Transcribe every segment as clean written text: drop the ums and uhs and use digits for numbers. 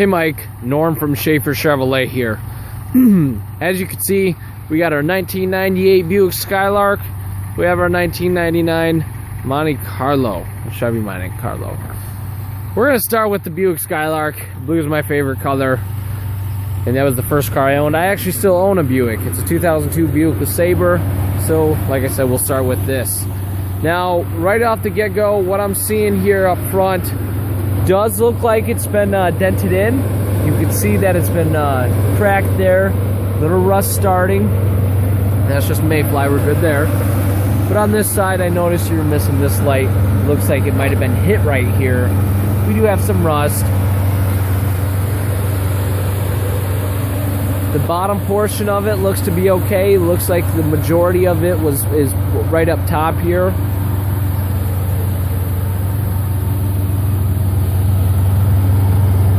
Hey Mike, Norm from Schafer Chevrolet here. As you can see, we got our 1998 Buick Skylark. We have our 1999 Monte Carlo, Chevy Monte Carlo. We're gonna start with the Buick Skylark. Blue is my favorite color, and that was the first car I owned. I actually still own a Buick. It's a 2002 Buick with Sabre. So, like I said, we'll start with this. Now, right off the get-go, what I'm seeing here up front does look like it's been dented in. You can see that it's been cracked there, little rust starting. That's just mayfly, we're good there. But on this side, I noticed you're missing this light. Looks like it might have been hit right here. We do have some rust. The bottom portion of it looks to be okay. Looks like the majority of it is right up top here.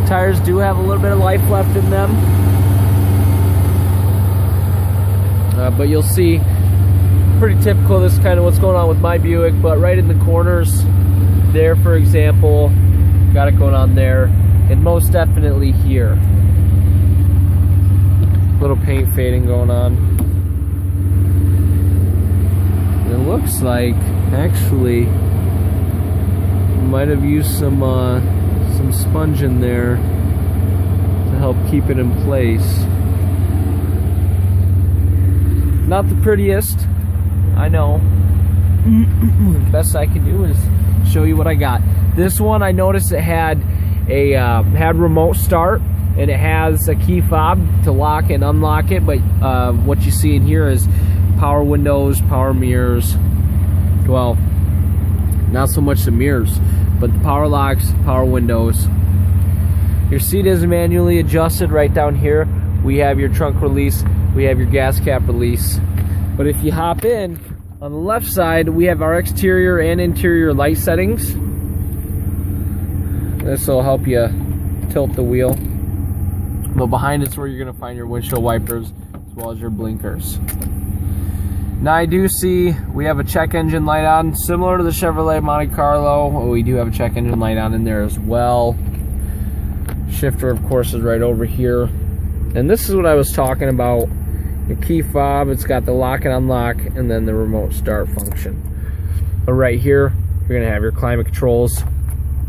Tires do have a little bit of life left in them, but you'll see, pretty typical. This is kind of what's going on with my Buick. But right in the corners there, for example, got it going on there, and most definitely here. Little paint fading going on. It looks like actually might have used some sponge in there to help keep it in place. Not the prettiest, I know. The best I can do is show you what I got. This one, I noticed it had remote start, and it has a key fob to lock and unlock it, but what you see in here is power windows, power mirrors. Well, not so much the mirrors, but the power locks, power windows. Your seat is manually adjusted right down here. We have your trunk release, we have your gas cap release. But if you hop in, on the left side, we have our exterior and interior light settings. This will help you tilt the wheel. But behind it's where you're gonna find your windshield wipers as well as your blinkers. Now I do see we have a check engine light on, similar to the Chevrolet Monte Carlo. We do have a check engine light on in there as well. Shifter, of course, is right over here. And this is what I was talking about. The key fob, it's got the lock and unlock, and then the remote start function. But right here, you're gonna have your climate controls.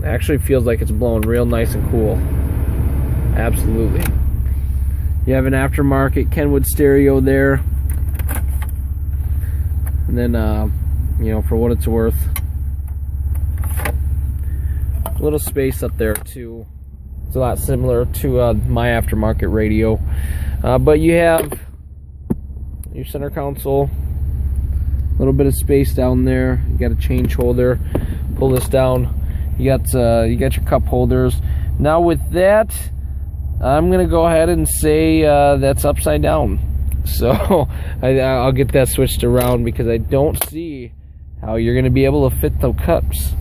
It actually feels like it's blowing real nice and cool. Absolutely. You have an aftermarket Kenwood stereo there. And then, you know, for what it's worth, a little space up there too. It's a lot similar to my aftermarket radio. But you have your center console, a little bit of space down there. You got a change holder. Pull this down. You got your cup holders. Now with that, I'm gonna go ahead and say that's upside down. So I'll get that switched around because I don't see how you're gonna be able to fit the cups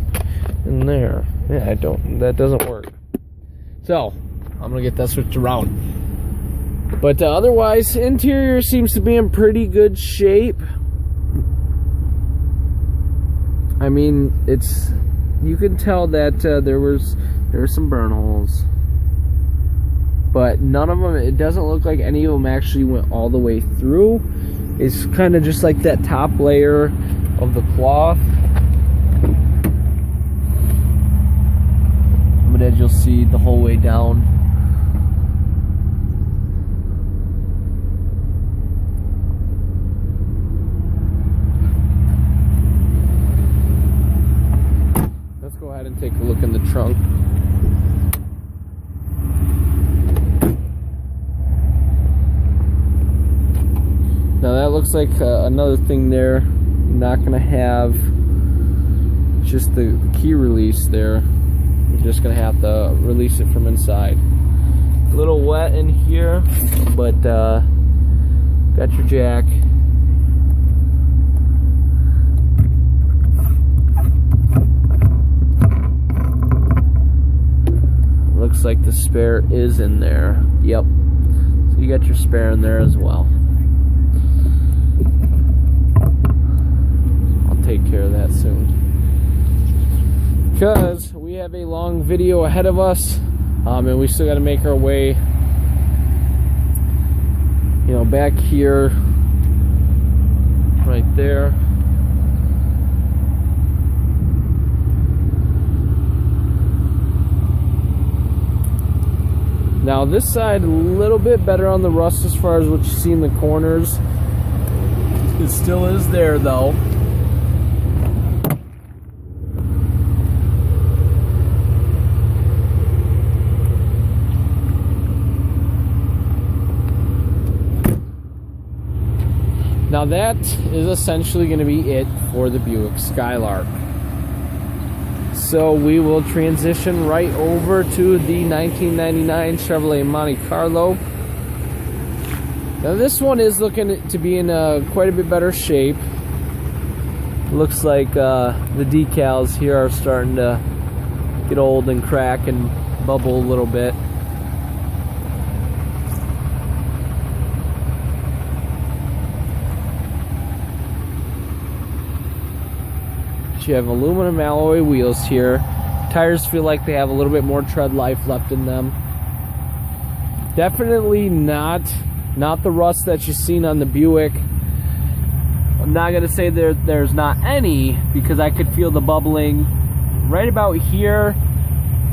in there. Yeah, that doesn't work. So I'm gonna get that switched around. But otherwise, interior seems to be in pretty good shape. I mean, you can tell that there were some burn holes, but none of them, it doesn't look like any of them actually went all the way through. It's kind of just like that top layer of the cloth. But as you'll see, the whole way down. Let's go ahead and take a look in the trunk. Now that looks like another thing there. You're not going to have just the key release there. You're just going to have to release it from inside. A little wet in here, but got your jack. Looks like the spare is in there. Yep. So you got your spare in there as well. Take care of that soon, because we have a long video ahead of us And we still got to make our way, you know, back here, right there. Now this side a little bit better on the rust as far as what you see in the corners. It still is there though. Now that is essentially going to be it for the Buick Skylark. So we will transition right over to the 1999 Chevrolet Monte Carlo. Now this one is looking to be in quite a bit better shape. Looks like the decals here are starting to get old and crack and bubble a little bit. You have aluminum alloy wheels here. Tires feel like they have a little bit more tread life left in them. Definitely not the rust that you've seen on the Buick. I'm not gonna say there's not any, because I could feel the bubbling right about here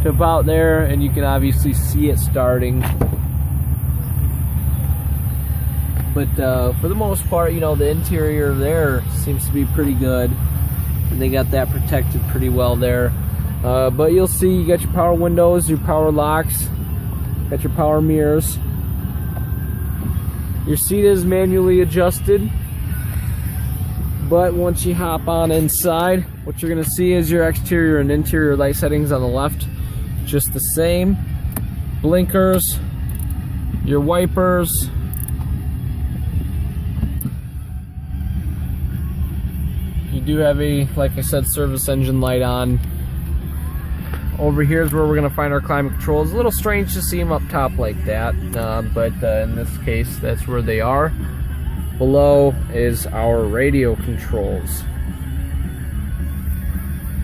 to about there, and you can obviously see it starting. But for the most part, you know, the interior there seems to be pretty good. And they got that protected pretty well there. But you'll see you got your power windows, your power locks, got your power mirrors. Your seat is manually adjusted. But once you hop on inside, what you're gonna see is your exterior and interior light settings on the left, just the same. Blinkers, your wipers. You do have a, like I said, service engine light on. Over here is where we're going to find our climate control. It's a little strange to see them up top like that, but in this case, that's where they are. Below is our radio controls.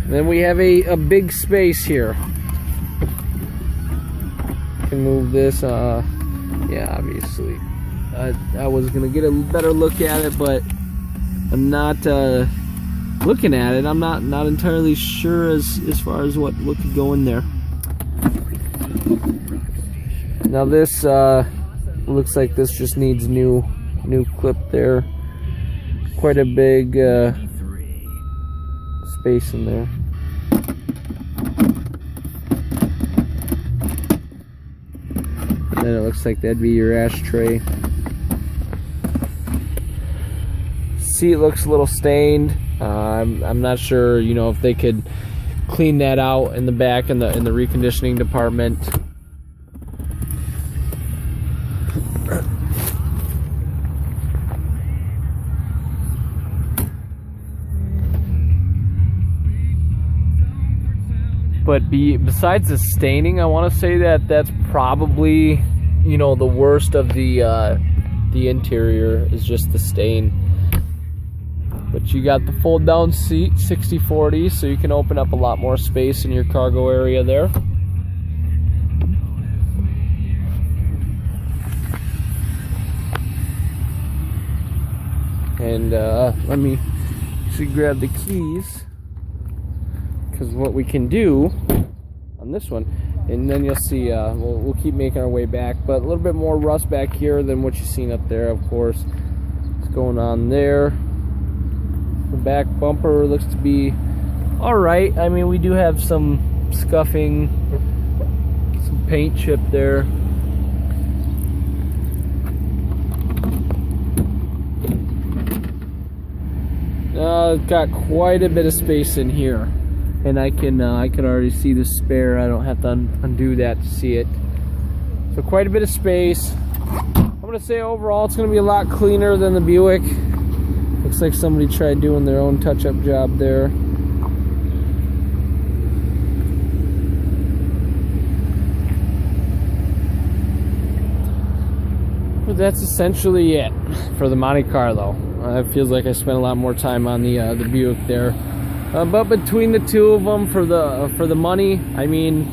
Then we have a big space here. Can move this. Yeah, obviously. I was going to get a better look at it, but I'm not looking at it. I'm not entirely sure as far as what could go in there. Now this looks like this just needs new clip there. Quite a big space in there. And then it looks like that'd be your ashtray. Seat looks a little stained. I'm not sure, you know, if they could clean that out in the back in the reconditioning department. But besides the staining, I want to say that that's probably, you know, the worst of the interior is just the stain. But you got the fold down seat, 60/40, so you can open up a lot more space in your cargo area there. And let me actually grab the keys, because what we can do on this one, and then you'll see we'll keep making our way back, but a little bit more rust back here than what you've seen up there, of course. What's going on there? The back bumper looks to be alright. I mean, we do have some scuffing, some paint chip there. It's got quite a bit of space in here, and I can already see the spare. I don't have to undo that to see it. So quite a bit of space. I'm gonna say overall it's gonna be a lot cleaner than the Buick. Looks like somebody tried doing their own touch-up job there. But that's essentially it for the Monte Carlo. It feels like I spent a lot more time on the Buick there. But between the two of them, for the money, I mean,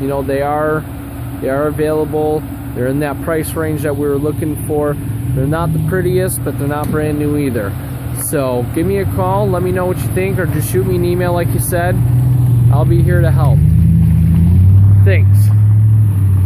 you know, they are They are available. They're in that price range that we were looking for. They're not the prettiest, but they're not brand new either. So give me a call, let me know what you think, or just shoot me an email like you said. I'll be here to help. Thanks.